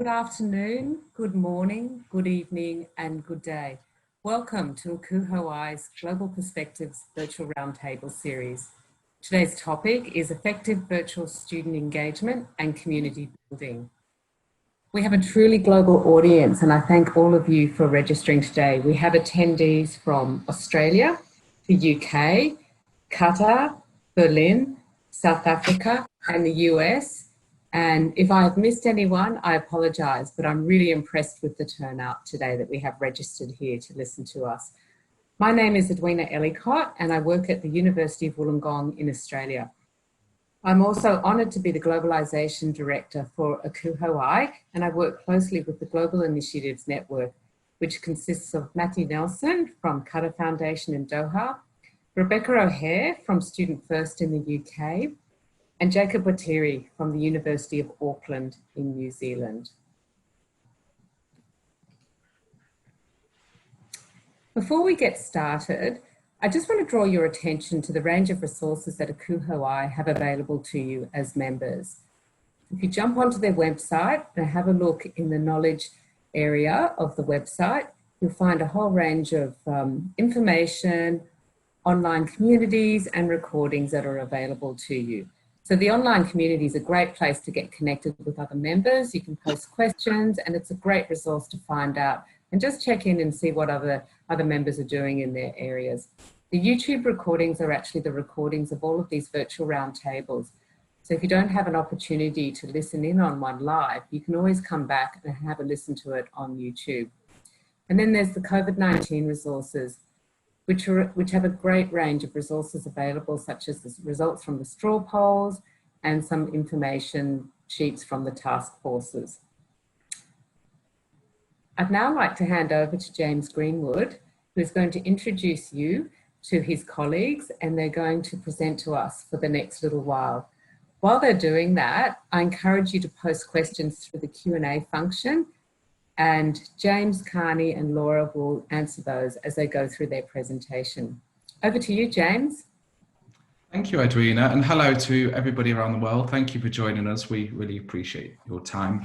Good afternoon, good morning, good evening, and good day. Welcome to ACUHOI's Global Perspectives Virtual Roundtable series. Today's topic is effective virtual student engagement and community building. We have a truly global audience, and I thank all of you for registering today. We have attendees from Australia, the UK, Qatar, Berlin, South Africa, and the US. And if I have missed anyone, I apologise, but I'm really impressed with the turnout today that we have registered here to listen to us. My name is Edwina Ellicott, and I work at the University of Wollongong in Australia. I'm also honoured to be the Globalisation Director for ACUHOI, and I work closely with the Global Initiatives Network, which consists of Matthew Nelson from Qatar Foundation in Doha, Rebecca O'Hare from Student First in the UK, and Jacob Watiri from the University of Auckland in New Zealand. Before we get started, I just want to draw your attention to the range of resources that ACUHOI have available to you as members. If you jump onto their website and have a look in the knowledge area of the website, you'll find a whole range of information, online communities and recordings that are available to you. So the online community is a great place to get connected with other members. You can post questions, and it's a great resource to find out and just check in and see what other members are doing in their areas. The YouTube recordings are actually the recordings of all of these virtual roundtables. So if you don't have an opportunity to listen in on one live, you can always come back and have a listen to it on YouTube. And then there's the COVID-19 resources, which have a great range of resources available, such as the results from the straw polls and some information sheets from the task forces. I'd now like to hand over to James Greenwood, who is going to introduce you to his colleagues, and they're going to present to us for the next little while. While they're doing that, I encourage you to post questions through the Q&A function, and James, Carney and Laura will answer those as they go through their presentation. Over to you, James. Thank you, Edwina, and hello to everybody around the world. Thank you for joining us. We really appreciate your time.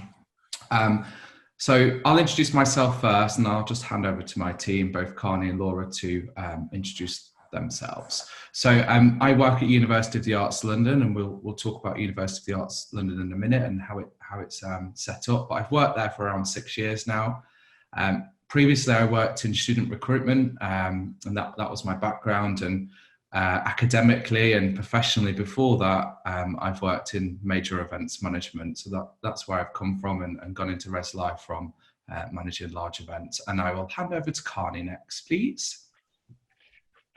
So I'll introduce myself first, and I'll just hand over to my team, both Carney and Laura, to introduce themselves. So I work at University of the Arts London, and we'll talk about University of the Arts London in a minute and how it's set up. But I've worked there for around 6 years now. Previously, I worked in student recruitment, and that was my background. And academically and professionally before that, I've worked in major events management. So that's where I've come from and gone into Res Life from managing large events. And I will hand over to Carney next, please.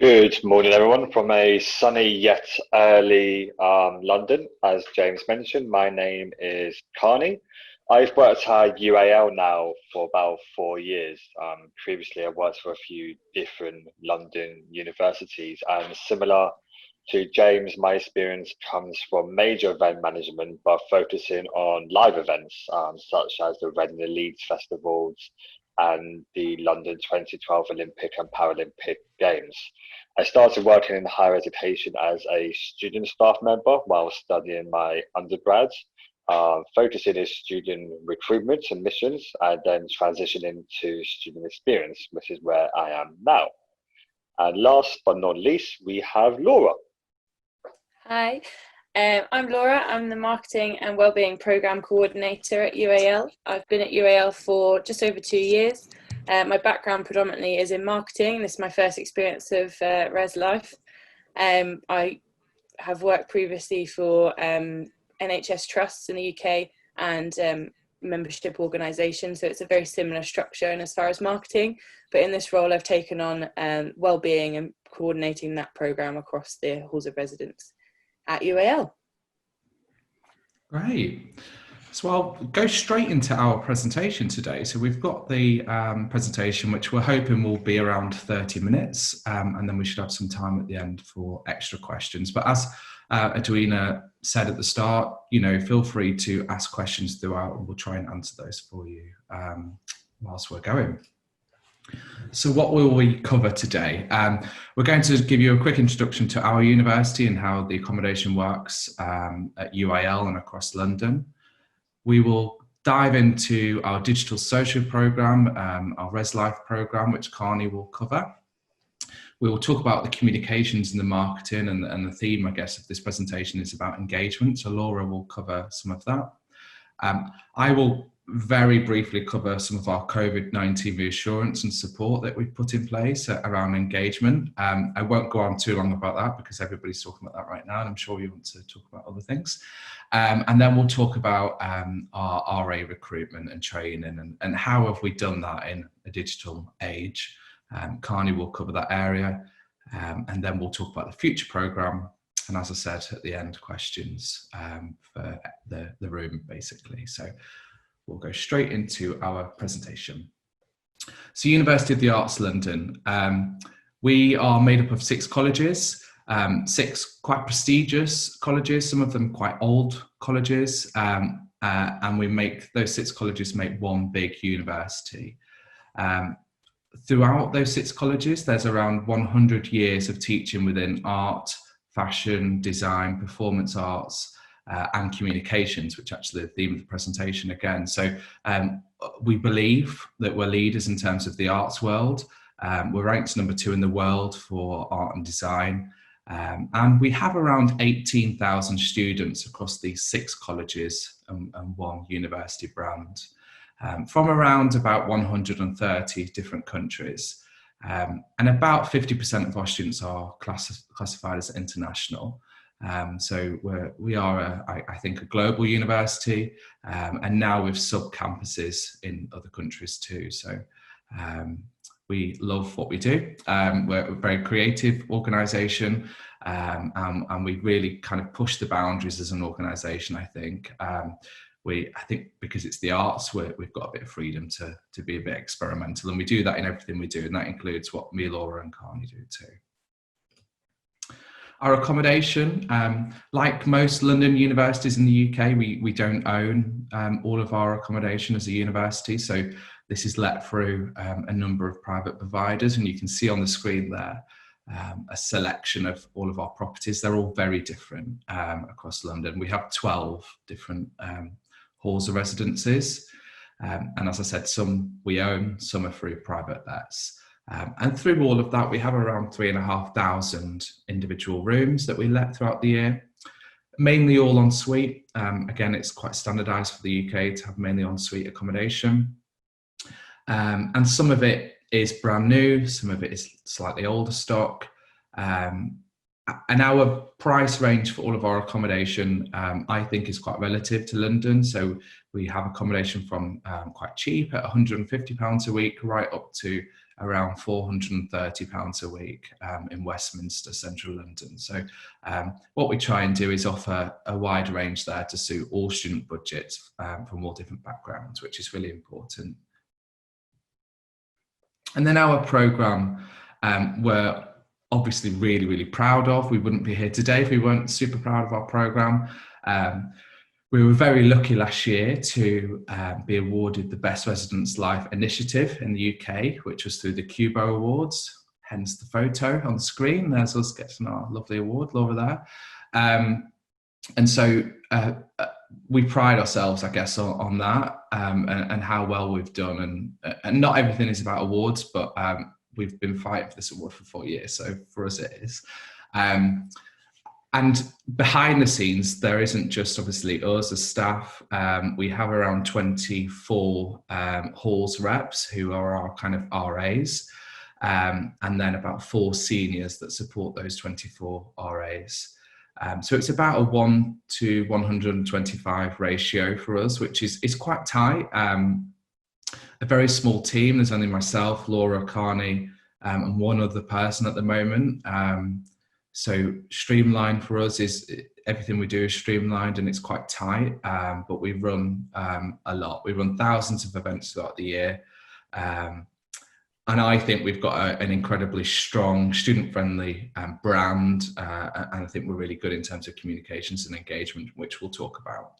Good morning, everyone, from a sunny yet early London. As James mentioned, my name is Carney. I've worked at UAL now for about 4 years. Previously, I worked for a few different London universities, and similar to James, my experience comes from major event management, but focusing on live events such as the Reading Leeds Festivals and the London 2012 Olympic and Paralympic Games. I started working in higher education as a student staff member while studying my undergrad, focusing in student recruitment and missions, and then transitioning to student experience, which is where I am now. And last but not least, we have Laura. Hi. I'm Laura. I'm the Marketing and Wellbeing Programme Coordinator at UAL. I've been at UAL for just over 2 years. My background predominantly is in marketing. This is my first experience of Res Life. I have worked previously for NHS trusts in the UK and membership organisations, so it's a very similar structure and as far as marketing. But in this role, I've taken on wellbeing and coordinating that programme across the halls of residence at UAL. Great. So I'll go straight into our presentation today. So we've got the presentation, which we're hoping will be around 30 minutes, and then we should have some time at the end for extra questions. But as Edwina said at the start, feel free to ask questions throughout, and we'll try and answer those for you whilst we're going. So what will we cover today? We're going to give you a quick introduction to our university and how the accommodation works at UAL and across London. We will dive into our digital social program, our Res Life program, which Carney will cover. We will talk about the communications and the marketing, and the theme, I guess, of this presentation is about engagement. So Laura will cover some of that. I will very briefly cover some of our COVID-19 reassurance and support that we've put in place around engagement. I won't go on too long about that because everybody's talking about that right now, and I'm sure you want to talk about other things. And then we'll talk about our RA recruitment and training and how have we done that in a digital age. Carney will cover that area, and then we'll talk about the future programme. And as I said at the end, questions for the room, basically. So we'll go straight into our presentation. So University of the Arts London, we are made up of 6 colleges, 6 quite prestigious colleges, some of them quite old colleges, and we make those 6 colleges make one big university. Throughout those 6 colleges, there's around 100 years of teaching within art, fashion, design, performance arts, and communications, which actually the theme of the presentation again. So we believe that we're leaders in terms of the arts world. We're ranked number 2 in the world for art and design. And we have around 18,000 students across these 6 colleges and 1 university brand. From around about 130 different countries. And about 50% of our students are classified as international. So we are, I think, a global university, and now with sub-campuses in other countries too. So we love what we do. We're a very creative organisation, and we really kind of push the boundaries as an organisation, I think. I think because it's the arts, we've got a bit of freedom to be a bit experimental, and we do that in everything we do, and that includes what me, Laura and Carney do too. Our accommodation, like most London universities in the UK, we don't own all of our accommodation as a university, so this is let through a number of private providers, and you can see on the screen there a selection of all of our properties. They're all very different across London. We have 12 different halls of residences, and as I said, some we own, some are through private lets, and through all of that we have around 3,500 individual rooms that we let throughout the year, mainly all en suite. Again, it's quite standardized for the UK to have mainly en suite accommodation, and some of it is brand new, some of it is slightly older stock. And our price range for all of our accommodation, I think, is quite relative to London. So we have accommodation from quite cheap at £150 a week, right up to around £430 a week in Westminster, central London. So what we try and do is offer a wide range there to suit all student budgets from all different backgrounds, which is really important. And then our programme, we're obviously really, really proud of. We wouldn't be here today if we weren't super proud of our programme. We were very lucky last year to be awarded the Best Residence Life Initiative in the UK, which was through the Cubo Awards, hence the photo on the screen. There's us getting our lovely award, Laura there. And so we pride ourselves, I guess, on that and how well we've done. And not everything is about awards, but we've been fighting for this award for 4 years, so for us it is. And behind the scenes, there isn't just obviously us as staff. We have around 24 halls reps who are our kind of RAs, and then about 4 seniors that support those 24 RAs. So it's about a 1 to 125 ratio for us, which is quite tight. A very small team. There's only myself, Laura, Carney, and one other person at the moment. So streamlined for us is everything we do is streamlined and it's quite tight, but we run a lot. We run thousands of events throughout the year. And I think we've got an incredibly strong, student-friendly brand, and I think we're really good in terms of communications and engagement, which we'll talk about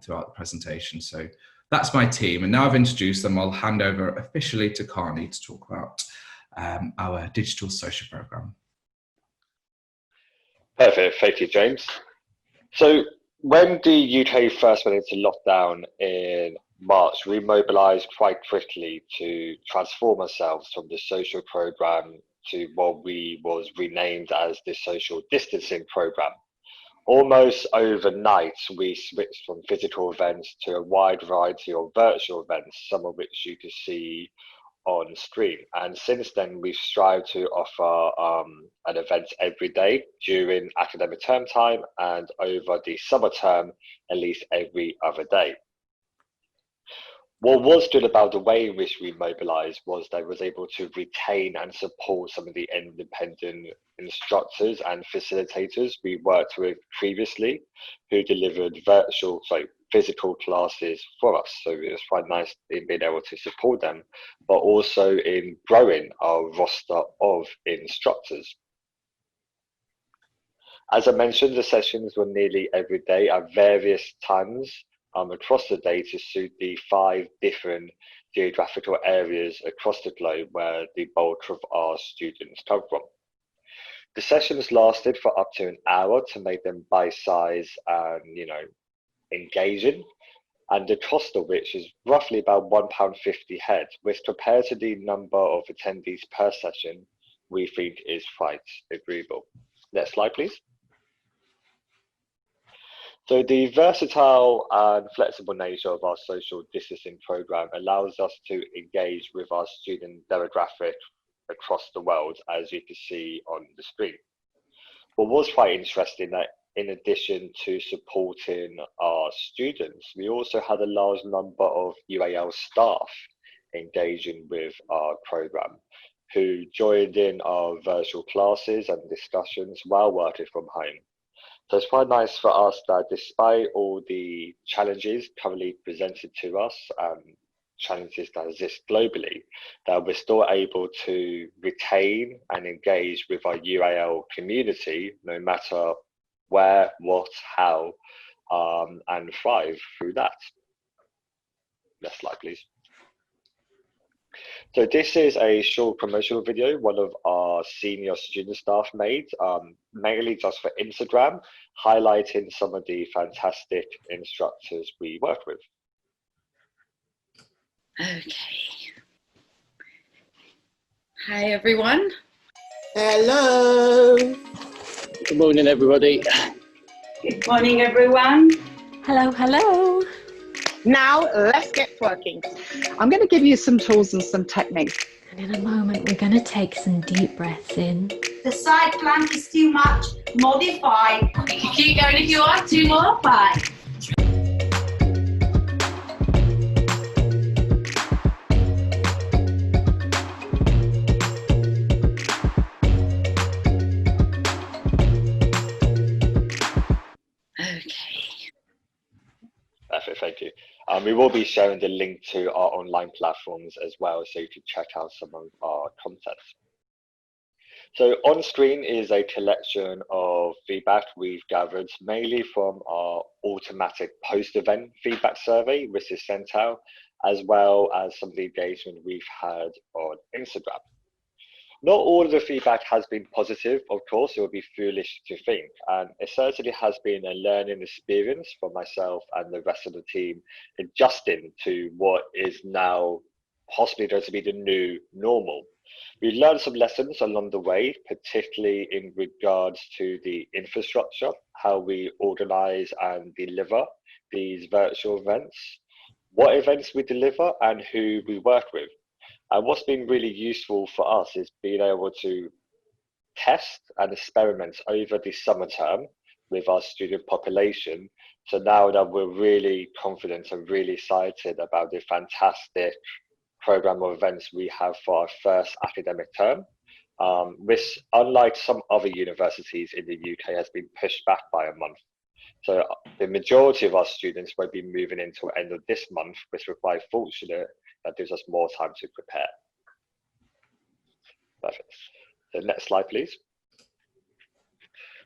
throughout the presentation. So that's my team, and now I've introduced them, I'll hand over officially to Carney to talk about our digital social programme. Perfect, thank you, James. So when the UK first went into lockdown in March, we mobilised quite quickly to transform ourselves from the social programme to what was renamed as the social distancing programme. Almost overnight, we switched from physical events to a wide variety of virtual events, some of which you can see on screen. And since then, we've strived to offer an event every day during academic term time, and over the summer term, at least every other day. What was good about the way in which we mobilised was that I was able to retain and support some of the independent instructors and facilitators we worked with previously, who delivered physical classes for us. So it was quite nice in being able to support them, but also in growing our roster of instructors. As I mentioned, the sessions were nearly every day at various times across the day to suit the 5 different geographical areas across the globe where the bulk of our students come from. The sessions lasted for up to an hour to make them bite-sized and, engaging, and the cost of which is roughly about £1.50 head, which compared to the number of attendees per session, we think is quite agreeable. Next slide, please. So the versatile and flexible nature of our social distancing program allows us to engage with our student demographic across the world, as you can see on the screen. What was quite interesting that in addition to supporting our students, we also had a large number of UAL staff engaging with our program, who joined in our virtual classes and discussions while working from home. So it's quite nice for us that despite all the challenges currently presented to us, challenges that exist globally, that we're still able to retain and engage with our UAL community, no matter where, what, how, and thrive through that. Next slide, please. So this is a short promotional video one of our senior student staff made, mainly just for Instagram, highlighting some of the fantastic instructors we work with. Okay. Hi, everyone. Hello. Good morning, everybody. Good morning, everyone. Hello, hello. Now let's get working. I'm going to give you some tools and some techniques. And in a moment, we're going to take some deep breaths in. The side plank is too much. Modify. You can keep going if you want to. Modify. Perfect, thank you. We will be sharing the link to our online platforms as well, so you can check out some of our content. So on screen is a collection of feedback we've gathered mainly from our automatic post-event feedback survey, which is sent out, as well as some of the engagement we've had on Instagram. Not all of the feedback has been positive, of course, it would be foolish to think, and it certainly has been a learning experience for myself and the rest of the team, adjusting to what is now possibly going to be the new normal. We learned some lessons along the way, particularly in regards to the infrastructure, how we organize and deliver these virtual events, what events we deliver, and who we work with. And what's been really useful for us is being able to test and experiment over the summer term with our student population. So now that we're really confident and really excited about the fantastic program of events we have for our first academic term, which, unlike some other universities in the UK, has been pushed back by a month. So the majority of our students will be moving into the end of this month, which we're quite fortunate that gives us more time to prepare. Perfect. So next slide, please.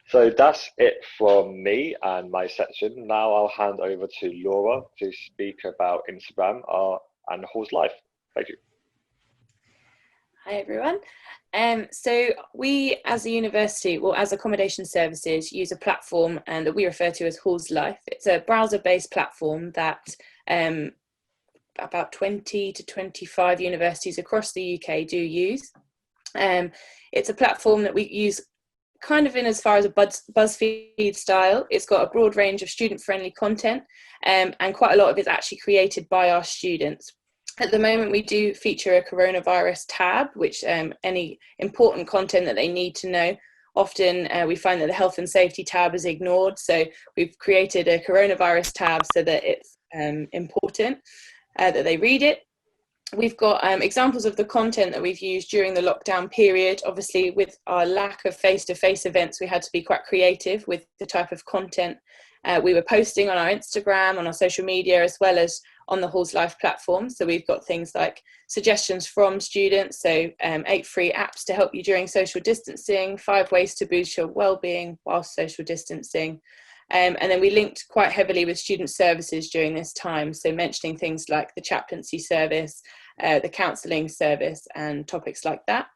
So that's it from me and my section. Now I'll hand over to Laura to speak about Instagram and Hall's Life. Thank you. Hi everyone. So we as a university, well as Accommodation Services, use a platform that we refer to as Hall's Life. It's a browser-based platform that about 20 to 25 universities across the UK do use. It's a platform that we use kind of in as far as a BuzzFeed style. It's got a broad range of student-friendly content, and quite a lot of it's actually created by our students. At the moment, we do feature a coronavirus tab, which any important content that they need to know. Often we find that the health and safety tab is ignored, so we've created a coronavirus tab so that it's important that they read it. We've got examples of the content that we've used during the lockdown period. Obviously, with our lack of face-to-face events, we had to be quite creative with the type of content we were posting on our Instagram, on our social media, as well as on the Halls Life platform. So we've got things like suggestions from students, so 8 free apps to help you during social distancing, 5 ways to boost your wellbeing whilst social distancing. And then we linked quite heavily with student services during this time, so mentioning things like the chaplaincy service, the counselling service, and topics like that.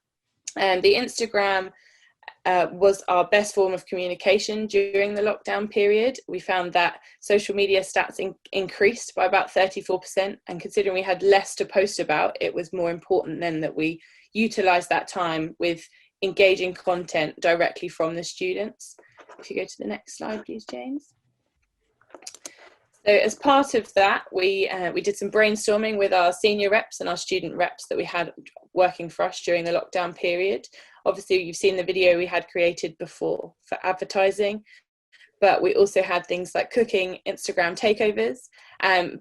And the Instagram was our best form of communication during the lockdown period. We found that social media stats increased by about 34%, and considering we had less to post about, it was more important then that we utilised that time with engaging content directly from the students. If you go to the next slide, please, James. So as part of that, we did some brainstorming with our senior reps and our student reps that we had working for us during the lockdown period. Obviously, you've seen the video we had created before for advertising, but we also had things like cooking Instagram takeovers,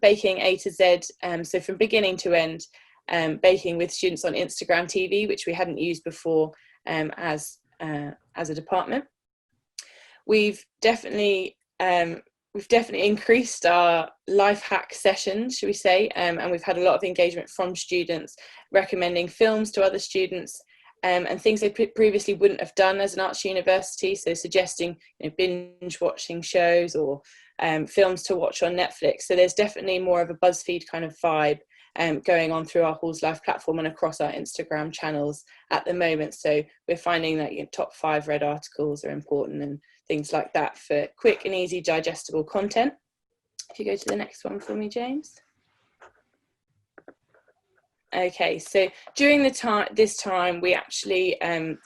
baking A to Z, so from beginning to end, baking with students on Instagram TV, which we hadn't used before as a department. We've definitely increased our life hack sessions, should we say, and we've had a lot of engagement from students recommending films to other students, and things they previously wouldn't have done as an arts university, so suggesting binge watching shows or films to watch on Netflix. So there's definitely more of a BuzzFeed kind of vibe going on through our Halls Life platform and across our Instagram channels at the moment. So we're finding that top 5 read articles are important and things like that for quick and easy digestible content. If you go to the next one for me, James. Okay, so during this time, we actually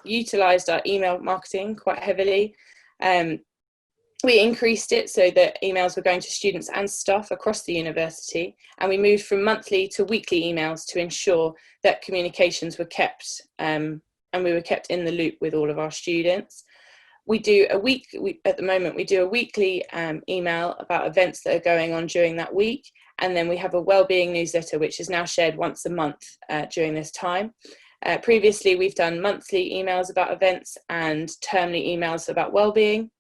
utilised our email marketing quite heavily. We increased it so that emails were going to students and staff across the university, and we moved from monthly to weekly emails to ensure that communications were kept and we were kept in the loop with all of our students. At the moment, we do a weekly email about events that are going on during that week, and then we have a wellbeing newsletter which is now shared once a month during this time. Previously, we've done monthly emails about events and termly emails about wellbeing,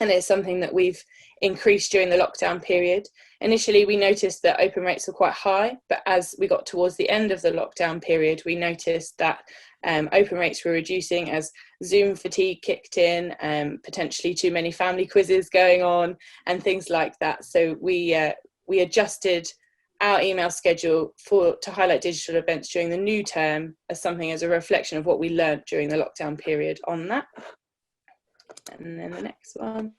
and it's something that we've increased during the lockdown period. Initially, we noticed that open rates were quite high, but as we got towards the end of the lockdown period, we noticed that open rates were reducing as Zoom fatigue kicked in, potentially too many family quizzes going on and things like that. So we adjusted our email schedule to highlight digital events during the new term as a reflection of what we learned during the lockdown period on that. And then the next one.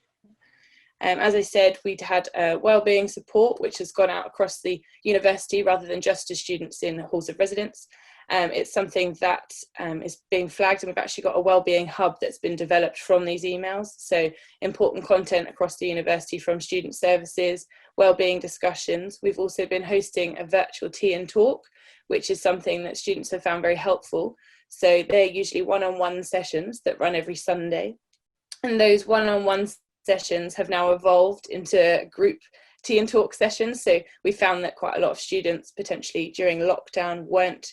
As I said, we'd had Wellbeing Support, which has gone out across the university rather than just to students in halls of residence. It's something that is being flagged, and we've actually got a wellbeing hub that's been developed from these emails. So important content across the university from student services, wellbeing discussions. We've also been hosting a virtual tea and talk, which is something that students have found very helpful. So they're usually one-on-one sessions that run every Sunday. And those one-on-one sessions have now evolved into group tea and talk sessions. So we found that quite a lot of students potentially during lockdown weren't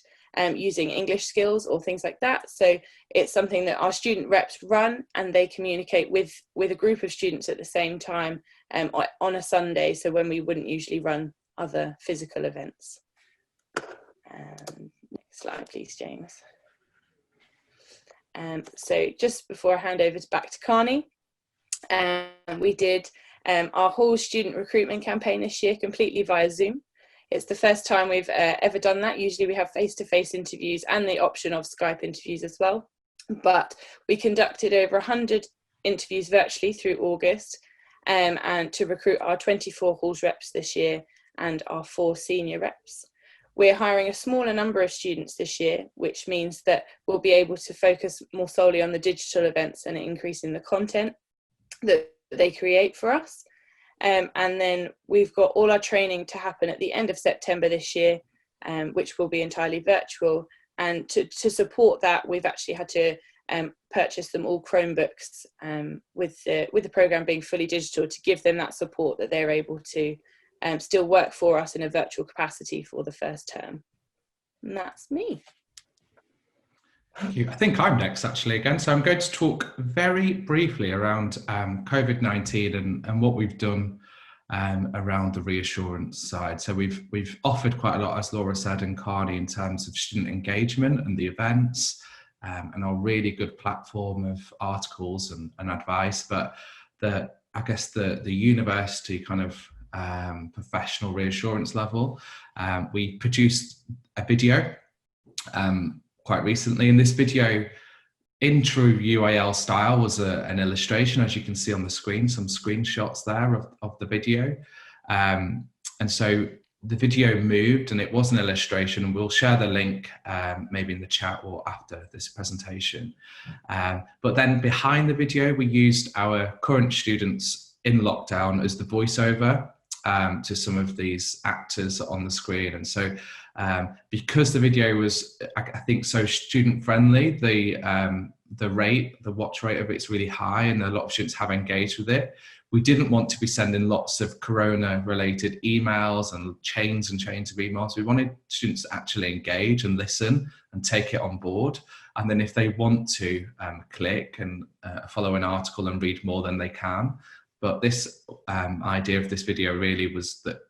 using English skills or things like that. So it's something that our student reps run, and they communicate with a group of students at the same time on a Sunday, so when we wouldn't usually run other physical events. Next slide, please, James. So just before I hand over back to Carney, we did our whole student recruitment campaign this year completely via Zoom. It's the first time we've ever done that. Usually we have face-to-face interviews and the option of Skype interviews as well. But we conducted over 100 interviews virtually through August and to recruit our 24 halls reps this year. and our 4 senior reps. We're hiring a smaller number of students this year, which means that we'll be able to focus more solely on the digital events and increasing the content that they create for us. And then we've got all our training to happen at the end of September this year, which will be entirely virtual. And to support that, we've actually had to purchase them all Chromebooks with the programme being fully digital to give them that support that they're able to still work for us in a virtual capacity for the first term. And that's me. Thank you. I think I'm next actually again. So I'm going to talk very briefly around COVID-19 and what we've done around the Reassurance side. So we've offered quite a lot, as Laura said, and Carney, in terms of student engagement and the events and our really good platform of articles and advice. But I guess the university kind of professional Reassurance level, we produced a video quite recently, and this video, in true UAL style, was an illustration, as you can see on the screen, some screenshots there of the video. And so the video moved, and it was an illustration, and we'll share the link maybe in the chat or after this presentation. But then behind the video, we used our current students in lockdown as the voiceover to some of these actors on the screen. And so because the video was, I think, so student friendly, the watch rate of it's really high, and a lot of students have engaged with it. We didn't want to be sending lots of corona related emails and chains and chains of emails. We wanted students to actually engage and listen and take it on board. And then if they want to click and follow an article and read more, then they can. But this idea of this video really was that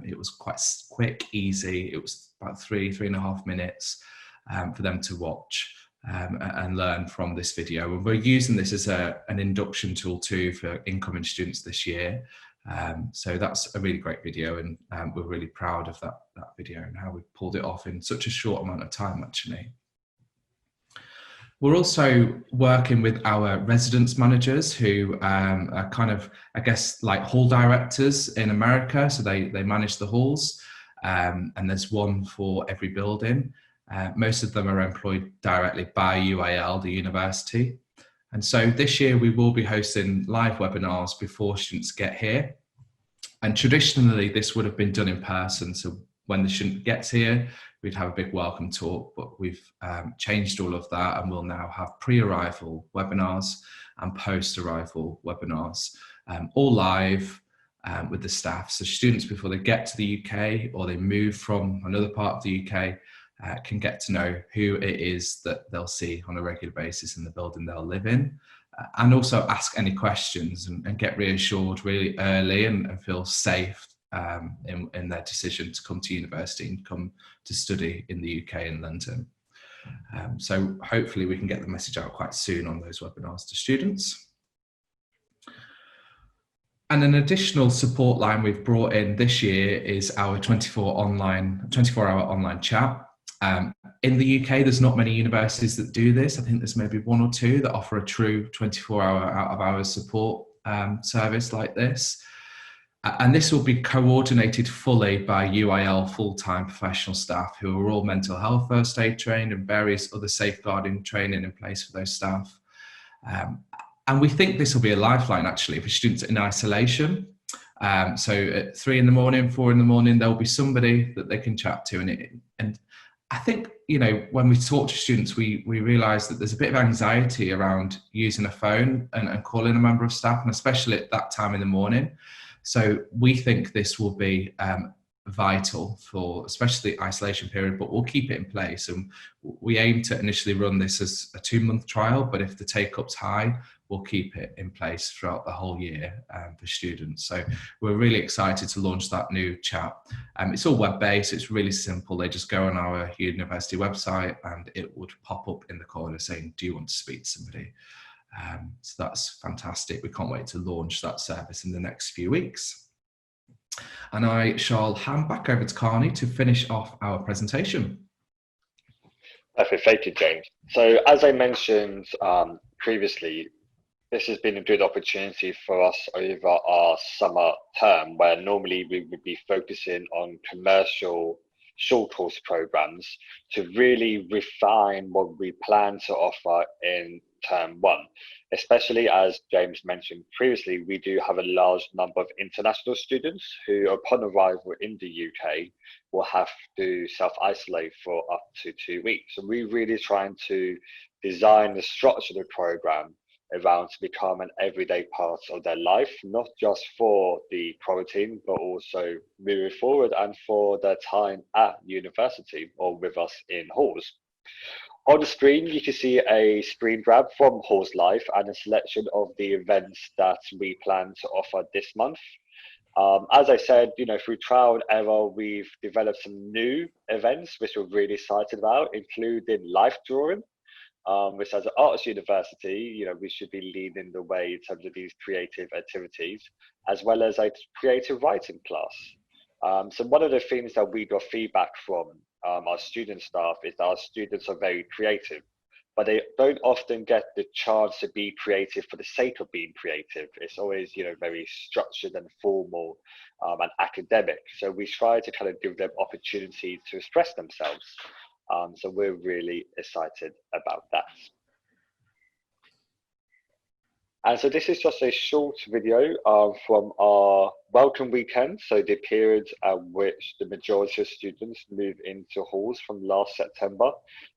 it was quite quick, easy. It was about 3.5 minutes for them to watch and learn from this video. And we're using this as an induction tool too for incoming students this year. So that's a really great video, and we're really proud of that video and how we pulled it off in such a short amount of time, actually. We're also working with our residence managers who are kind of, I guess, like hall directors in America. So they manage the halls, and there's one for every building. Most of them are employed directly by UAL, the university. And so this year we will be hosting live webinars before students get here. And traditionally this would have been done in person. So when the student gets here, we'd have a big welcome talk, but we've changed all of that, and we'll now have pre-arrival webinars and post-arrival webinars, all live with the staff. So students, before they get to the UK or they move from another part of the UK, can get to know who it is that they'll see on a regular basis in the building they'll live in, and also ask any questions and get reassured really early and feel safe in their decision to come to university and come to study in the UK in London. So hopefully we can get the message out quite soon on those webinars to students. And an additional support line we've brought in this year is our 24-hour online chat. In the UK, there's not many universities that do this. I think there's maybe 1 or 2 that offer a true 24-hour out-of-hours support service like this. And this will be coordinated fully by UAL full-time professional staff who are all mental health first aid trained and various other safeguarding training in place for those staff. And we think this will be a lifeline actually for students in isolation. So at 3 in the morning, 4 in the morning, there'll be somebody that they can chat to. And I think, you know, when we talk to students, we realise that there's a bit of anxiety around using a phone and calling a member of staff, and especially at that time in the morning. So we think this will be vital for especially the isolation period, but we'll keep it in place. And we aim to initially run this as a 2-month trial, but if the take-up's high, we'll keep it in place throughout the whole year for students. So we're really excited to launch that new chat. It's all web-based, it's really simple. They just go on our university website and it would pop up in the corner saying, do you want to speak to somebody? So that's fantastic. We can't wait to launch that service in the next few weeks. And I shall hand back over to Carney to finish off our presentation. Perfect, thank you, James. So as I mentioned previously, this has been a good opportunity for us over our summer term, where normally we would be focusing on commercial short course programs, to really refine what we plan to offer in term one. Especially, as James mentioned previously, we do have a large number of international students who, upon arrival in the UK, will have to self-isolate for up to 2 weeks. So we're really trying to design the structure of the program around to become an everyday part of their life, not just for the quarantine, but also moving forward and for their time at university or with us in halls. On the screen, you can see a screen grab from Halls Life and a selection of the events that we plan to offer this month. As I said, through trial and error, we've developed some new events, which we're really excited about, including life drawing, which as an arts university, we should be leading the way in terms of these creative activities, as well as a creative writing class. So one of the things that we got feedback from our student staff is that our students are very creative, but they don't often get the chance to be creative for the sake of being creative. It's always, very structured and formal and academic. So we try to kind of give them opportunity to express themselves. So we're really excited about that. And so this is just a short video from our welcome weekend, so the period at which the majority of students move into halls from last September.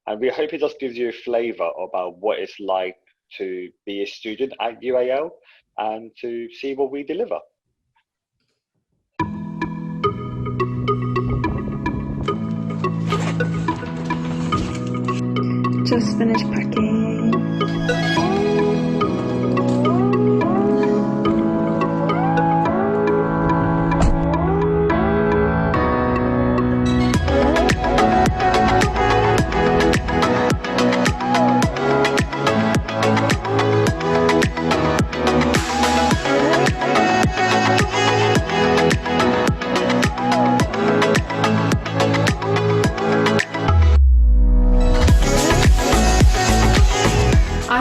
And we hope it just gives you a flavour about what it's like to be a student at UAL and to see what we deliver. Just finished packing.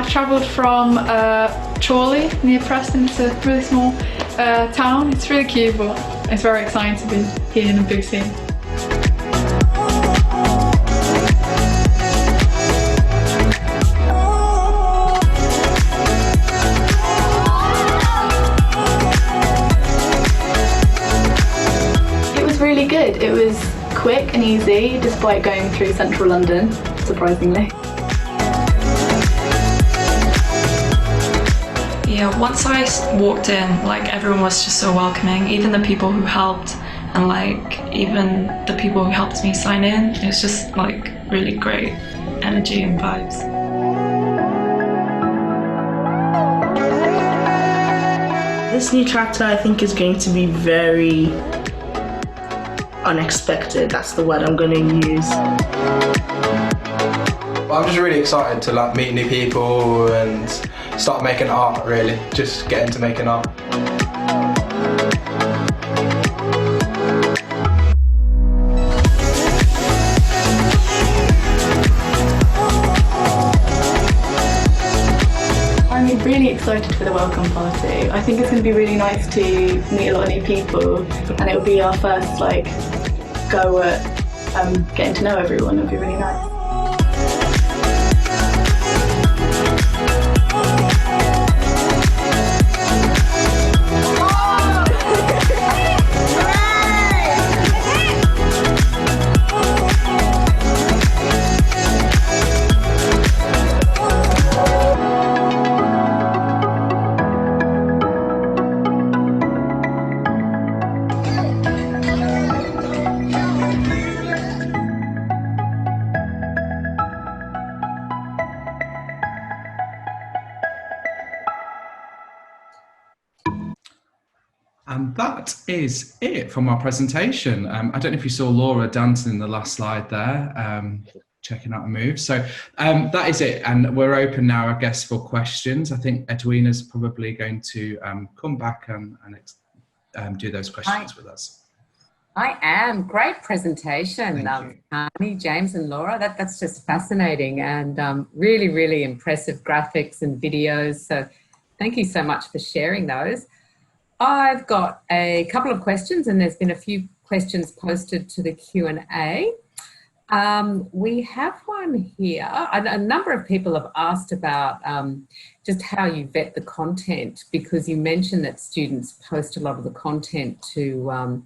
Travelled from Chorley near Preston. It's a really small town. It's really cute, but it's very exciting to be here in a big city. It was really good. It was quick and easy, despite going through central London, surprisingly. Yeah, once I walked in, everyone was just so welcoming, even the people who helped and even the people who helped me sign in. It was just really great energy and vibes. This new chapter I think is going to be very unexpected. That's the word I'm going to use. Well, I'm just really excited to meet new people and start making art, really. Just get into making art. I'm really excited for the welcome party. I think it's going to be really nice to meet a lot of new people, and it will be our first go at getting to know everyone. It'll be really nice. And that is it from our presentation. I don't know if you saw Laura dancing in the last slide there, checking out a move. So that is it. And we're open now, I guess, for questions. I think Edwina's probably going to come back and do those questions with us. I am. Great presentation, Connie, James and Laura. That's just fascinating and really, really impressive graphics and videos. So Thank you so much for sharing those. I've got a couple of questions, and there's been a few questions posted to the Q&A. We have one here. A number of people have asked about just how you vet the content, because you mentioned that students post a lot of the content to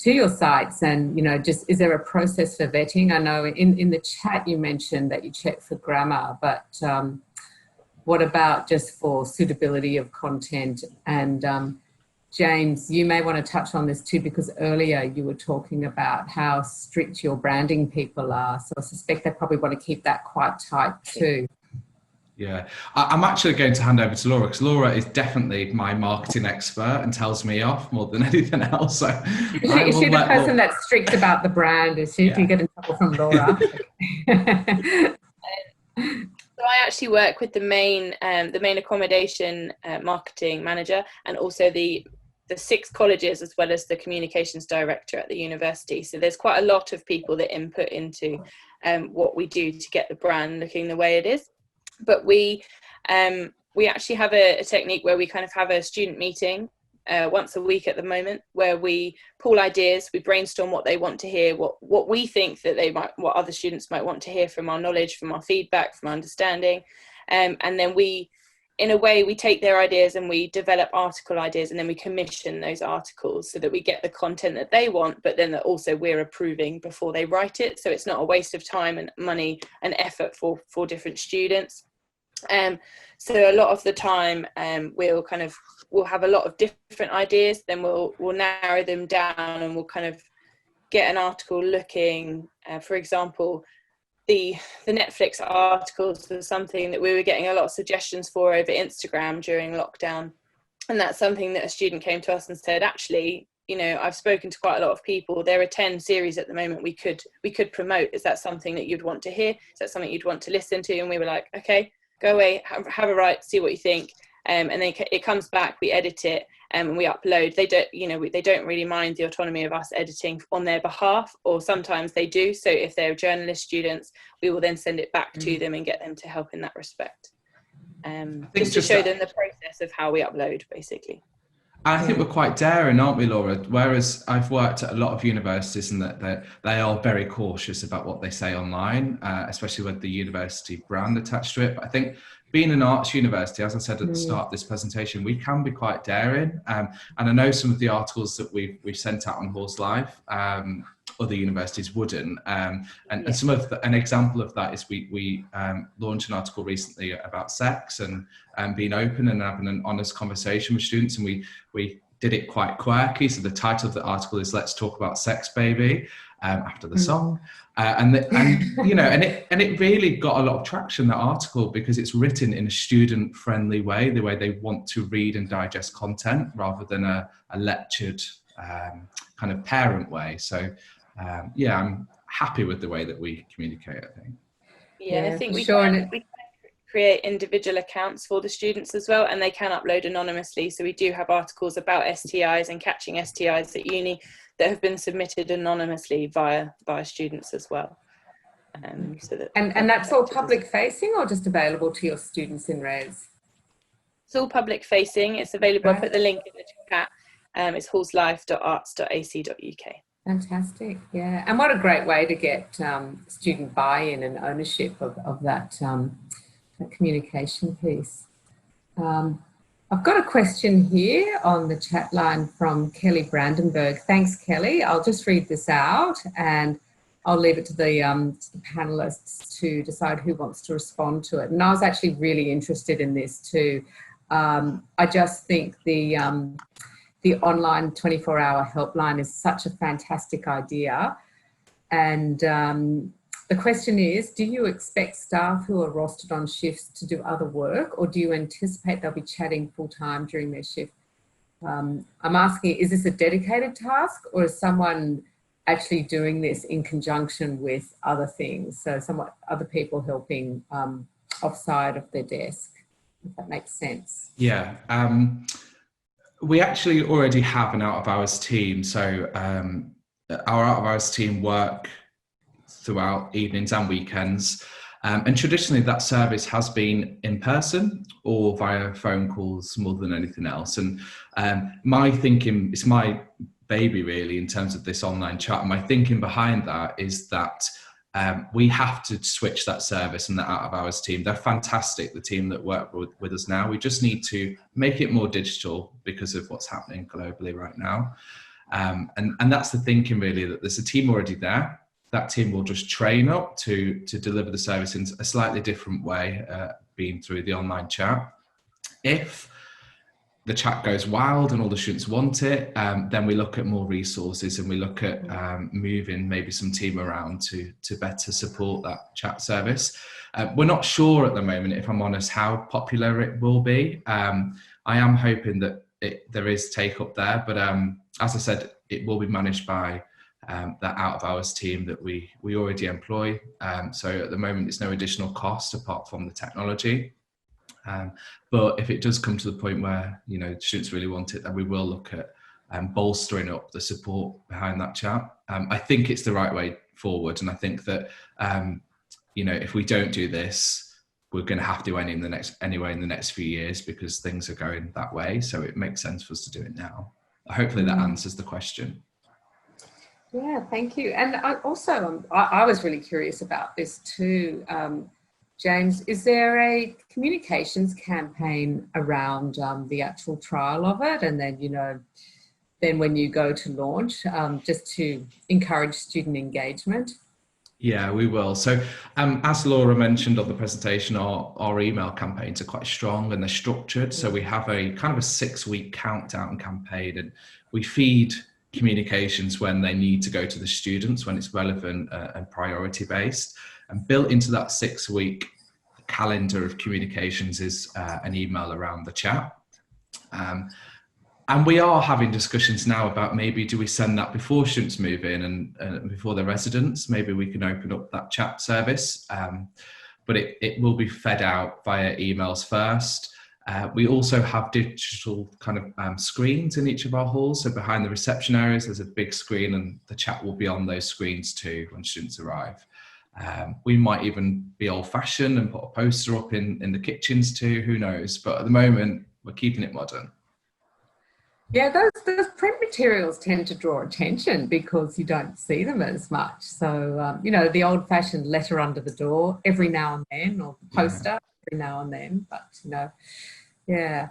your sites, and, you know, just is there a process for vetting? I know in the chat you mentioned that you check for grammar, but what about just for suitability of content? And James, you may want to touch on this too, because earlier you were talking about how strict your branding people are. So I suspect they probably want to keep that quite tight too. Yeah, I'm actually going to hand over to Laura, because Laura is definitely my marketing expert and tells me off more than anything else. So is she the person that's strict about the brand? Is she? Yeah. Do you get in trouble from Laura? So I actually work with the main accommodation marketing manager, and also the 6 colleges, as well as the communications director at the university. So there's quite a lot of people that input into what we do to get the brand looking the way it is. But we actually have a technique where we kind of have a student meeting once a week at the moment, where we pull ideas, we brainstorm what they want to hear, what we think that what other students might want to hear from our knowledge, from our feedback, from our understanding, and then we take their ideas and we develop article ideas, and then we commission those articles so that we get the content that they want, but then that also we're approving before they write it, so it's not a waste of time and money and effort for different students. So a lot of the time we'll have a lot of different ideas, then we'll narrow them down, and we'll kind of get an article looking, for example, the Netflix articles was something that we were getting a lot of suggestions for over Instagram during lockdown. And that's something that a student came to us and said, actually, you know, I've spoken to quite a lot of people. There are 10 series at the moment we could promote. Is that something that you'd want to hear? Is that something you'd want to listen to? And we were like, okay, go away, have a write, see what you think. And then it comes back, we edit it, and we upload. They don't really mind the autonomy of us editing on their behalf, or sometimes they do. So if they're journalist students, we will then send it back to them and get them to help in that respect. Just to show them the process of how we upload, basically. I think we're quite daring, aren't we, Laura? Whereas I've worked at a lot of universities, and that they are very cautious about what they say online, especially with the university brand attached to it. But I think being an arts university, as I said at the start of this presentation, we can be quite daring. And I know some of the articles that we've sent out on Horse Life, other universities wouldn't. And some of an example of that is we launched an article recently about sex and being open and having an honest conversation with students, and we did it quite quirky. So the title of the article is "Let's Talk About Sex, Baby," after the song, and it really got a lot of traction, that article, because it's written in a student-friendly way, the way they want to read and digest content, rather than a lectured kind of parent way. So I'm happy with the way that we communicate, I think. Yeah, I think we can create individual accounts for the students as well, and they can upload anonymously. So we do have articles about STIs and catching STIs at uni that have been submitted anonymously via students as well. And that's all public facing, or just available to your students in Res? It's all public facing. It's available. Right. I put the link in the chat. It's horselife.arts.ac.uk. Fantastic, yeah. And what a great way to get student buy-in and ownership of that communication piece. I've got a question here on the chat line from Kelly Brandenburg. Thanks, Kelly. I'll just read this out, and I'll leave it to the panelists to decide who wants to respond to it. And I was actually really interested in this too. I just think the online 24-hour helpline is such a fantastic idea. And the question is, do you expect staff who are rostered on shifts to do other work, or do you anticipate they'll be chatting full-time during their shift? I'm asking, is this a dedicated task, or is someone actually doing this in conjunction with other things? So other people helping offside of their desk, if that makes sense. Yeah. We actually already have an out-of-hours team. So our out-of-hours team work throughout evenings and weekends. And traditionally that service has been in person or via phone calls more than anything else. And my thinking, it's my baby really in terms of this online chat. And my thinking behind that is that we have to switch that service and the out of hours team. They're fantastic, the team that work with us now. We just need to make it more digital because of what's happening globally right now. And that's the thinking really, that there's a team already there. That team will just train up to deliver the service in a slightly different way, being through the online chat. If the chat goes wild and all the students want it, then we look at more resources and we look at moving maybe some team around to better support that chat service. We're not sure at the moment, if I'm honest, how popular it will be. I am hoping that there is take up there, but as I said, it will be managed by that out of hours team that we already employ. So at the moment, it's no additional cost apart from the technology. But if it does come to the point where, you know, students really want it, then we will look at bolstering up the support behind that chat. I think it's the right way forward. And I think that, you know, if we don't do this, we're going to have to anyway in the next few years because things are going that way. So it makes sense for us to do it now. Hopefully that answers the question. Yeah, thank you. And I was really curious about this too. James, is there a communications campaign around the actual trial of it? And then, you know, then when you go to launch, just to encourage student engagement? Yeah, we will. So as Laura mentioned on the presentation, our email campaigns are quite strong and they're structured. So we have a kind of a 6-week countdown campaign, and we feed communications when they need to go to the students, when it's relevant and priority based. And built into that 6-week calendar of communications is an email around the chat. And we are having discussions now about maybe do we send that before students move in and before their residents, maybe we can open up that chat service. But it will be fed out via emails first. We also have digital kind of screens in each of our halls. So behind the reception areas, there's a big screen and the chat will be on those screens too when students arrive. We might even be old fashioned and put a poster up in the kitchens too, who knows? But at the moment, we're keeping it modern. Yeah, those print materials tend to draw attention because you don't see them as much. So, you know, the old fashioned letter under the door every now and then, or the poster every now and then, but, you know, yeah.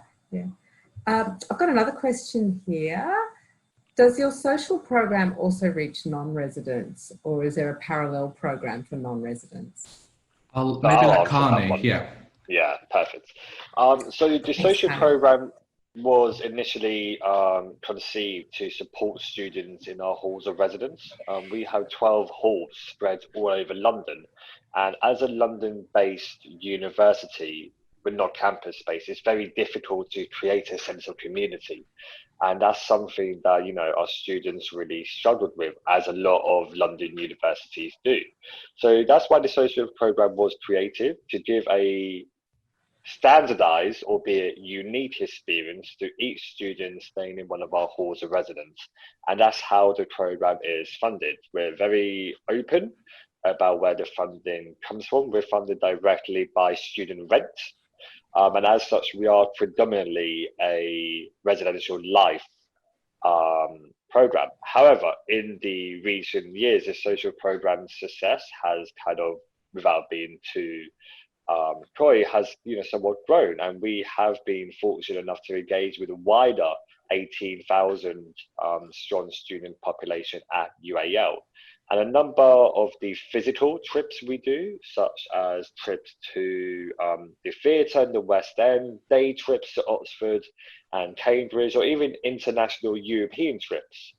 I've got another question here. Does your social program also reach non-residents, or is there a parallel program for non-residents? I'll maybe let Carney, Yeah, perfect. So the social program was initially conceived to support students in our halls of residence. We have 12 halls spread all over London. And as a London-based university, we're not campus-based, it's very difficult to create a sense of community. And that's something that, you know, our students really struggled with, as a lot of London universities do. So that's why the social program was created, to give a standardized, albeit unique experience to each student staying in one of our halls of residence. And that's how the program is funded. We're very open about where the funding comes from. We're funded directly by student rent. And as such, we are predominantly a residential life program. However, in the recent years, the social program's success has kind of, without being too coy, has, you know, somewhat grown, and we have been fortunate enough to engage with a wider 18,000 strong student population at UAL. And a number of the physical trips we do, such as trips to the theatre in the West End, day trips to Oxford and Cambridge, or even international European trips,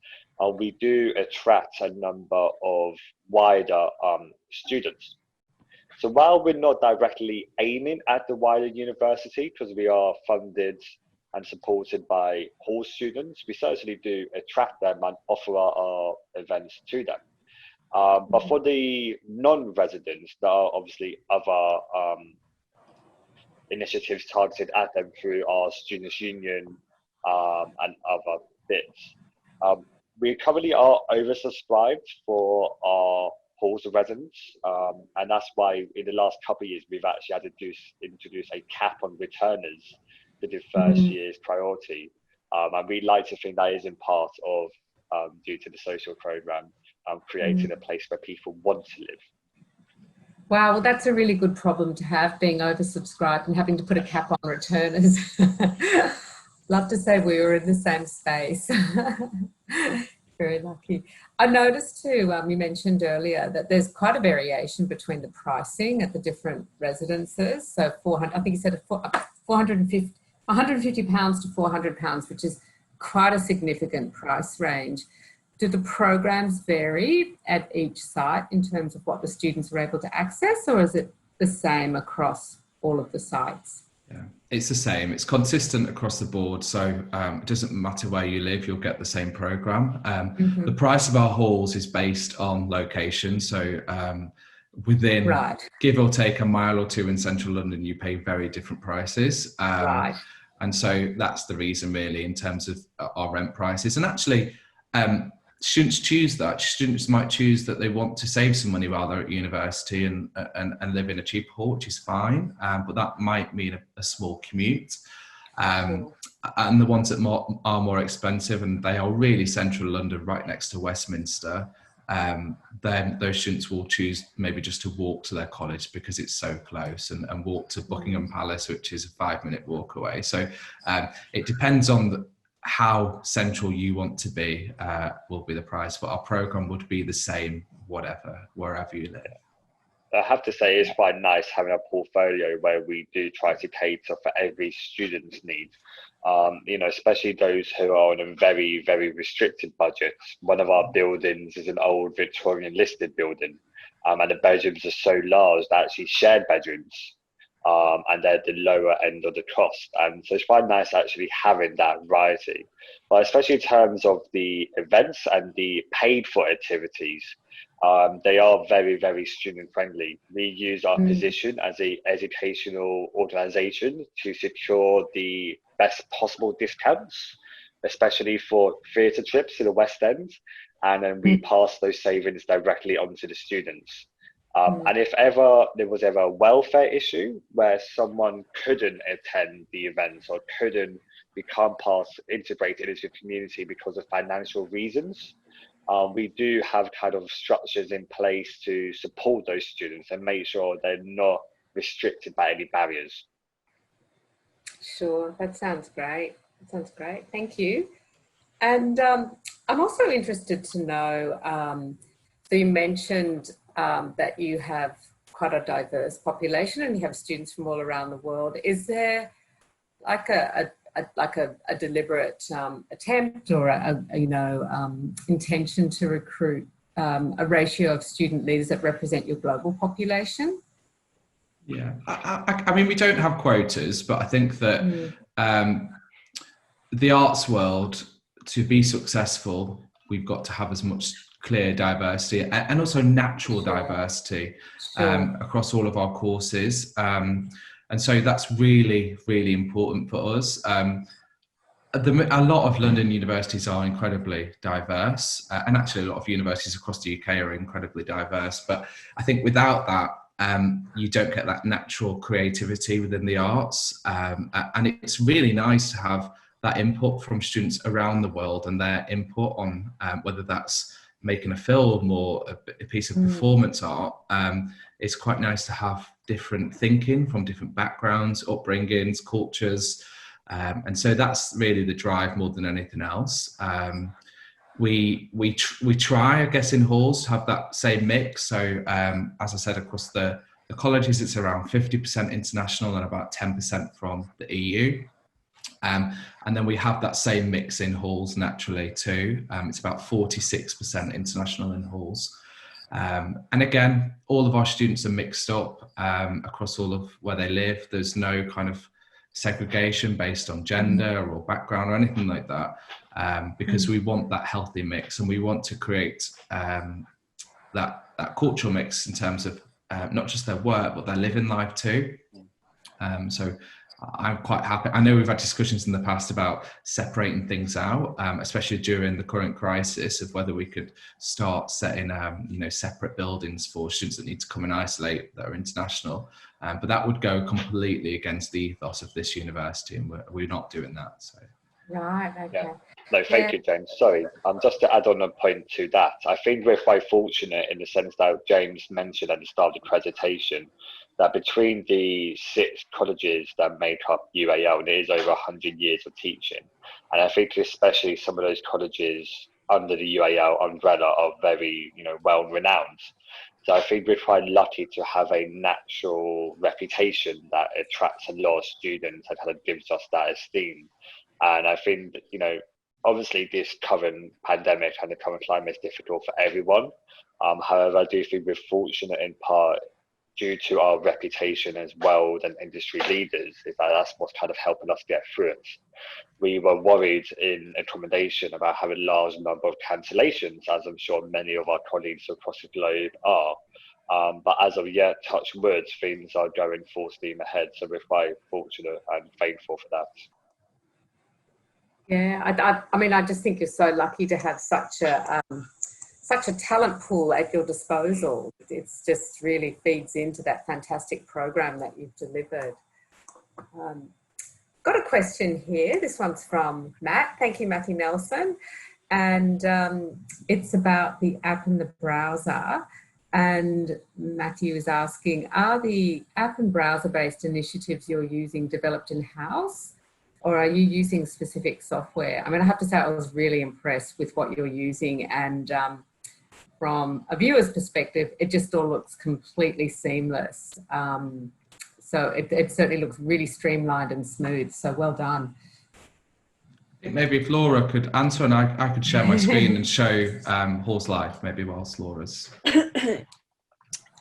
we do attract a number of wider students. So while we're not directly aiming at the wider university, because we are funded and supported by hall students, we certainly do attract them and offer our events to them. But for the non-residents, there are obviously other initiatives targeted at them through our Students' Union and other bits. We currently are oversubscribed for our halls of residence, and that's why in the last couple of years we've actually had to introduce a cap on returners to the first year's priority, and we like to think that is in part of due to the social programme creating a place where people want to live. Wow, well, that's a really good problem to have, being oversubscribed and having to put a cap on returners. Love to say we were in the same space. Very lucky. I noticed too, you mentioned earlier that there's quite a variation between the pricing at the different residences. So 400, I think you said 150 £150 to £400, which is quite a significant price range. Do the programs vary at each site in terms of what the students are able to access, or is it the same across all of the sites? Yeah, it's the same. It's consistent across the board. So it doesn't matter where you live, you'll get the same program. The price of our halls is based on location. So within give or take a mile or two in central London, you pay very different prices. And so that's the reason really in terms of our rent prices. And actually, students choose that. Students might choose that they want to save some money while they're at university and live in a cheaper hall, which is fine, but that might mean a small commute. And the ones that are more expensive, and they are really central London, right next to Westminster, then those students will choose maybe just to walk to their college because it's so close, and walk to Buckingham Palace, which is a 5-minute walk away. So it depends on how central you want to be, will be the price, but our program would be the same wherever you live. I have to say it's quite nice having a portfolio where we do try to cater for every student's needs. Especially those who are on a very, very restricted budget. One of our buildings is an old Victorian listed building, and the bedrooms are so large they're actually shared bedrooms, and they're the lower end of the cost. And so it's quite nice actually having that variety. But especially in terms of the events and the paid for activities, they are very, very student friendly. We use our position as an educational organisation to secure the best possible discounts, especially for theatre trips to the West End, and then we pass those savings directly on to the students. And if ever there was ever a welfare issue where someone couldn't attend the events or couldn't become integrated into the community because of financial reasons, we do have kind of structures in place to support those students and make sure they're not restricted by any barriers. Sure, that sounds great. That sounds great. Thank you. And I'm also interested to know, so you mentioned that you have quite a diverse population and you have students from all around the world. Is there like a deliberate attempt or intention to recruit a ratio of student leaders that represent your global population? Yeah, I mean, we don't have quotas, but I think that the arts world, to be successful, we've got to have as much clear diversity and also natural diversity across all of our courses. And so that's really, really important for us. A lot of London universities are incredibly diverse, and actually a lot of universities across the UK are incredibly diverse. But I think without that, you don't get that natural creativity within the arts. And it's really nice to have that input from students around the world and their input on whether that's making a film or a piece of performance art. It's quite nice to have different thinking from different backgrounds, upbringings, cultures. And so that's really the drive more than anything else. We try, I guess, in halls to have that same mix. So as I said, across the colleges, it's around 50% international and about 10% from the EU. And then we have that same mix in halls naturally too. It's about 46% international in halls. And again, all of our students are mixed up across all of where they live. There's no kind of segregation based on gender or background or anything like that, because we want that healthy mix, and we want to create that cultural mix in terms of not just their work but their living life too. So I'm quite happy. I know we've had discussions in the past about separating things out, especially during the current crisis, of whether we could start setting, separate buildings for students that need to come and isolate that are international. But that would go completely against the ethos of this university, and we're not doing that. So. Right. Okay. Yeah. No, thank you, James. Sorry, just to add on a point to that, I think we're quite fortunate in the sense that James mentioned at the start of accreditation that between the 6 colleges that make up UAL, there is over 100 years of teaching, and I think especially some of those colleges under the UAL umbrella are very, well renowned. So I think we're quite lucky to have a natural reputation that attracts a lot of students and kind of gives us that esteem. And I think that, obviously this current pandemic and the current climate is difficult for everyone. However, I do think we're fortunate in part due to our reputation as world and industry leaders, is that's what's kind of helping us get through it. We were worried in accommodation about having a large number of cancellations, as I'm sure many of our colleagues across the globe are. But as of yet, touch wood, things are going full steam ahead. So we're quite fortunate and thankful for that. Yeah, I mean, I just think you're so lucky to have such a talent pool at your disposal. It's just really feeds into that fantastic program that you've delivered. Got a question here. This one's from Matt. Thank you, Matthew Nelson. And it's about the app and the browser. And Matthew is asking, are the app and browser-based initiatives you're using developed in-house, or are you using specific software? I mean, I have to say I was really impressed with what you're using, and from a viewer's perspective, it just all looks completely seamless. So it certainly looks really streamlined and smooth. So well done. I think maybe if Laura could answer, and I could share my screen and show Halls Life maybe whilst Laura's.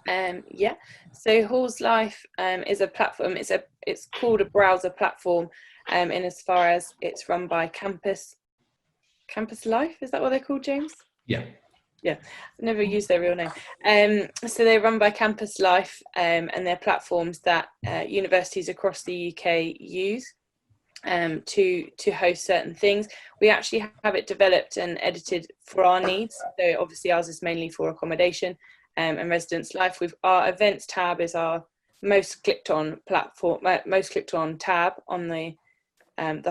Yeah, so Halls Life is a platform. It's called a browser platform, in as far as it's run by Campus Life. Is that what they're called, James? Yeah. Yeah, I've never used their real name. So they're run by Campus Life, and they're platforms that universities across the UK use to host certain things. We actually have it developed and edited for our needs. So obviously ours is mainly for accommodation and residence life. Our events tab is our most clicked on platform, most clicked on tab on the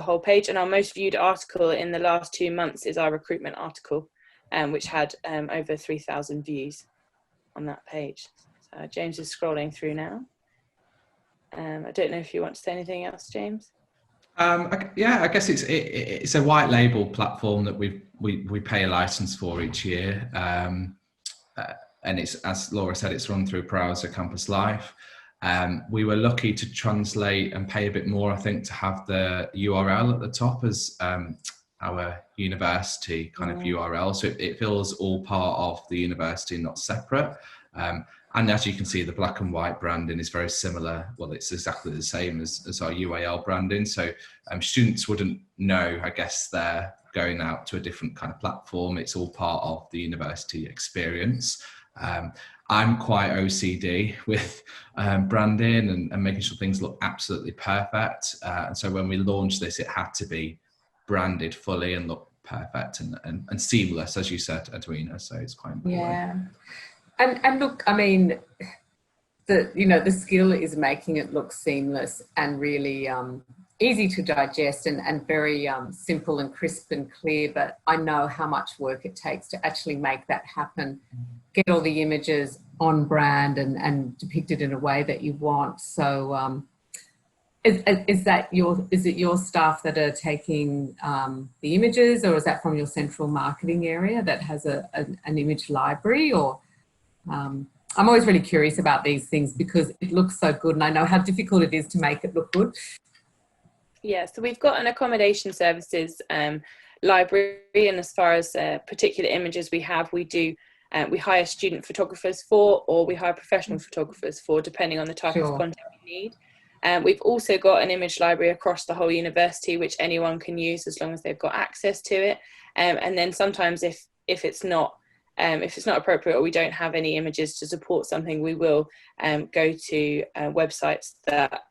whole page, and our most viewed article in the last 2 months is our recruitment article, which had over 3,000 views on that page. So James is scrolling through now. I don't know if you want to say anything else, James. Yeah, I guess it's a white label platform that we pay a license for each year, and it's, as Laura said, it's run through browser Campus Life. We were lucky to translate and pay a bit more, I think, to have the URL at the top as our university kind of URL, so it feels all part of the university, not separate. And as you can see, the black and white branding is very similar. Well, it's exactly the same as our UAL branding. So students wouldn't know, I guess, they're going out to a different kind of platform. It's all part of the university experience. I'm quite OCD with branding and making sure things look absolutely perfect. And so when we launched this, it had to be branded fully and look perfect and seamless, as you said, Edwina. So it's quite important. Yeah. And look, I mean, the skill is making it look seamless and really easy to digest and very simple and crisp and clear. But I know how much work it takes to actually make that happen, get all the images on brand and depicted in a way that you want. So is it your staff that are taking the images, or is that from your central marketing area that has an image library? Or I'm always really curious about these things because it looks so good, and I know how difficult it is to make it look good. Yeah, so we've got an accommodation services library, and as far as particular images we have, we hire student photographers for, or we hire professional photographers for, depending on the type of content we need. We've also got an image library across the whole university, which anyone can use as long as they've got access to it. And then sometimes if it's not appropriate, or we don't have any images to support something, we will go to websites that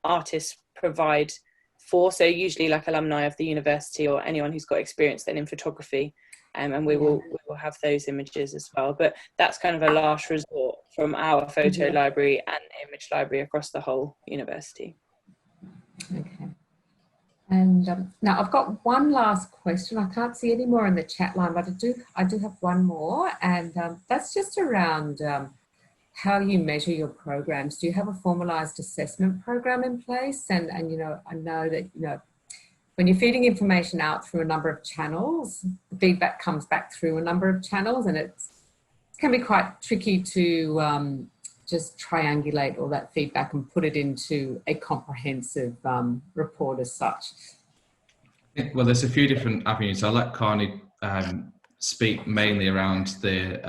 artists provide for. So usually like alumni of the university or anyone who's got experience then in photography, and we will have those images as well. But that's kind of a last resort from our photo library and image library across the whole university. Okay. And now I've got one last question. I can't see any more in the chat line, but I do have one more, and that's just around how you measure your programs. Do you have a formalized assessment program in place? And you know, I know that, you know, when you're feeding information out through a number of channels, the feedback comes back through a number of channels, and it can be quite tricky to just triangulate all that feedback and put it into a comprehensive report as such. Well, there's a few different avenues. I'll let Carney speak mainly around the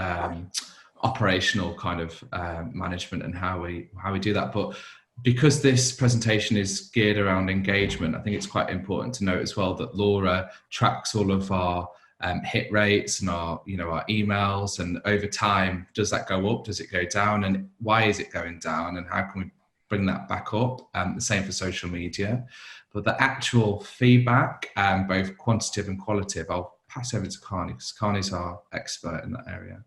operational kind of management and how we do that. But because this presentation is geared around engagement, I think it's quite important to note as well that Laura tracks all of our hit rates and our emails, and over time, does that go up, does it go down, and why is it going down, and how can we bring that back up? The same for social media. But the actual feedback, both quantitative and qualitative, I'll pass over to Carney, because Carney's our expert in that area.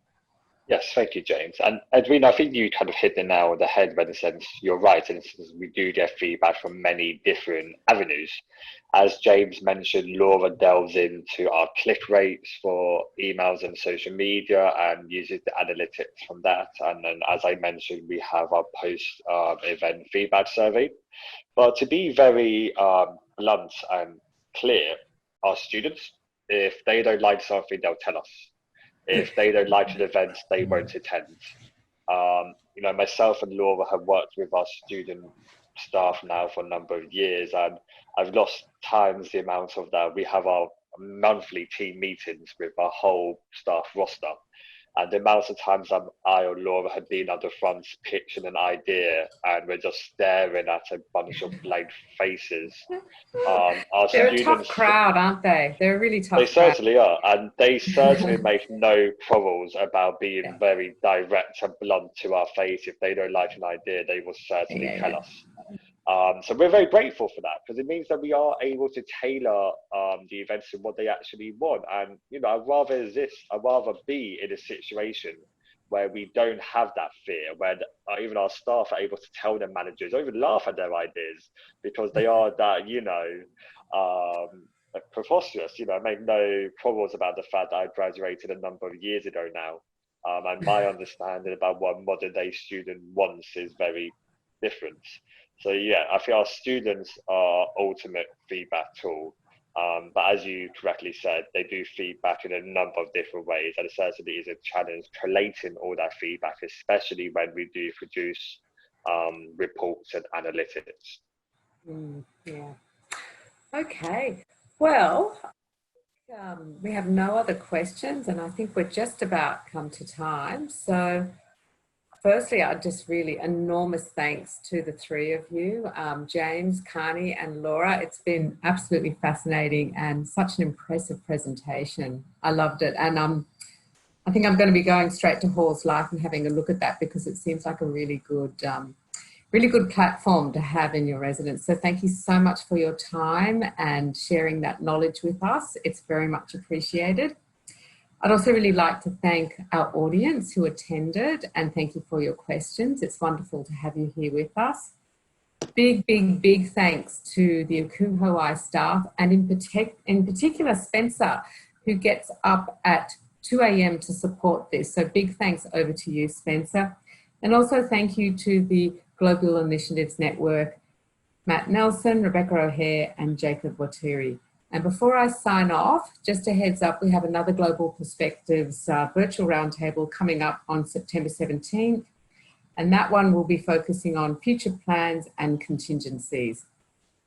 Yes, thank you, James. And Edwina, I think you kind of hit the nail on the head in the sense you're right. In the sense we do get feedback from many different avenues. As James mentioned, Laura delves into our click rates for emails and social media and uses the analytics from that. And then, as I mentioned, we have our post-event feedback survey. But to be very blunt and clear, our students, if they don't like something, they'll tell us. If they don't like an event, they won't attend. You know, myself and Laura have worked with our student staff now for a number of years, and I've lost times the amount of that. We have our monthly team meetings with our whole staff roster, and the amount of times I or Laura had been at the front pitching an idea, and we're just staring at a bunch of blank faces. They're a tough crowd, aren't they? They're a really tough crowd. They certainly are, and they certainly make no quarrels about being very direct and blunt to our face. If they don't like an idea, they will certainly tell us. So we're very grateful for that, because it means that we are able to tailor the events to what they actually want. And, you know, I'd rather be in a situation where we don't have that fear, where even our staff are able to tell their managers or even laugh at their ideas, because they are that, you know, preposterous. You know, I make no quarrels about the fact that I graduated a number of years ago now. And my understanding about what modern day student wants is very different. So yeah, I feel our students are ultimate feedback tool. But as you correctly said, they do feedback in a number of different ways, and it certainly is a challenge collating all that feedback, especially when we do produce reports and analytics. Yeah. Okay. Well, we have no other questions, and I think we're just about come to time. So firstly, I'd just really enormous thanks to the three of you, James, Carney and Laura. It's been absolutely fascinating and such an impressive presentation. I loved it. And I think I'm going to be going straight to Hall's Life and having a look at that, because it seems like a really good platform to have in your residence. So thank you so much for your time and sharing that knowledge with us. It's very much appreciated. I'd also really like to thank our audience who attended, and thank you for your questions. It's wonderful to have you here with us. Big thanks to the Akuhoi staff, and in particular Spencer, who gets up at 2 a.m. to support this. So big thanks over to you, Spencer. And also thank you to the Global Initiatives Network, Matt Nelson, Rebecca O'Hare and Jacob Watiri. And before I sign off, just a heads up, we have another Global Perspectives virtual roundtable coming up on September 17th. And that one will be focusing on future plans and contingencies.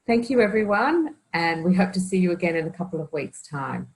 Thank you, everyone. And we hope to see you again in a couple of weeks' time.